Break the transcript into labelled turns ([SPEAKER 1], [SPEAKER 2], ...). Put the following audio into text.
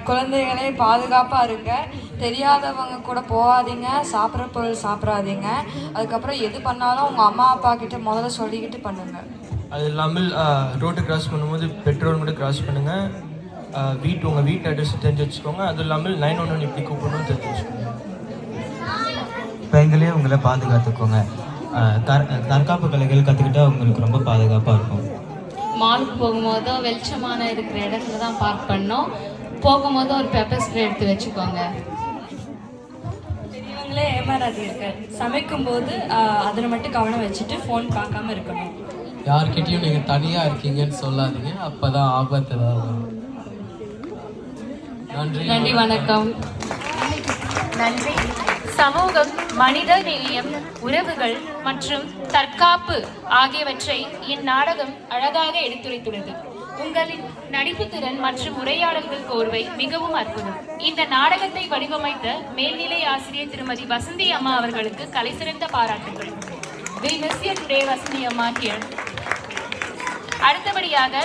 [SPEAKER 1] குழந்தைகளே பாதுகாப்பாக இருங்க. தெரியாதவங்க கூட போகாதீங்க. சாப்பிட்ற பொருள் சாப்பிடாதீங்க. அதுக்கப்புறம் எது பண்ணாலும் உங்கள் அம்மா அப்பா கிட்ட முதல்ல சொல்லிக்கிட்டு பண்ணுங்க.
[SPEAKER 2] அது இல்லாமல் ரோட்டு கிராஸ் பண்ணும்போது பெட்ரோல் மட்டும் கிராஸ் பண்ணுங்கள். உங்கள் வீட்டு அட்ரஸ் தெரிஞ்சு வச்சுக்கோங்க. அது இல்லாமல் 911 எப்படி கூப்பிடணும்னு தெரிஞ்சு வச்சுக்கோங்க.
[SPEAKER 3] பெண்களே உங்களை பாதுகாத்துக்கோங்க. தற்காப்பு கலைகள் கற்றுக்கிட்டா உங்களுக்கு ரொம்ப பாதுகாப்பாக இருக்கும்.
[SPEAKER 4] மாலுக்கு போகும்போதோ வெளிச்சமான இருக்கிற இடத்துல தான் பார்க் பண்ணோம். போகும்போது ஒரு பெப்பர் ஸ்ப்ரே எடுத்து வச்சுக்கோங்க.
[SPEAKER 1] பெரியவங்களே ஏமாறாதீங்க. சமைக்கும்போது அதில் மட்டும் கவனம் வச்சுட்டு ஃபோன் பார்க்காம இருக்கணும்.
[SPEAKER 5] யார்கிட்டையும் நீங்கள் தனியாக இருக்கீங்கன்னு சொல்லாதீங்க, அப்போ தான் ஆபத்து தான் வரும்.
[SPEAKER 4] நன்றி, வணக்கம்.
[SPEAKER 6] நன்றி. சமூகம், மனித நேயம், உறவுகள் மற்றும் தற்காப்பு ஆகியவற்றை இந்நாடகம் அழகாக எடுத்துரைத்துள்ளது. உங்களின் நடிப்பு திறன் மற்றும் உரையாடல்கள் கோர்வை மிகவும் அற்புதம். இந்த நாடகத்தை வடிவமைத்த மேல்நிலை ஆசிரியர் திருமதி வசந்தி அம்மா அவர்களுக்கு கலைசிறந்த பாராட்டுகள். We miss you today, Vasanthi அம்மா here. அடுத்தபடியாக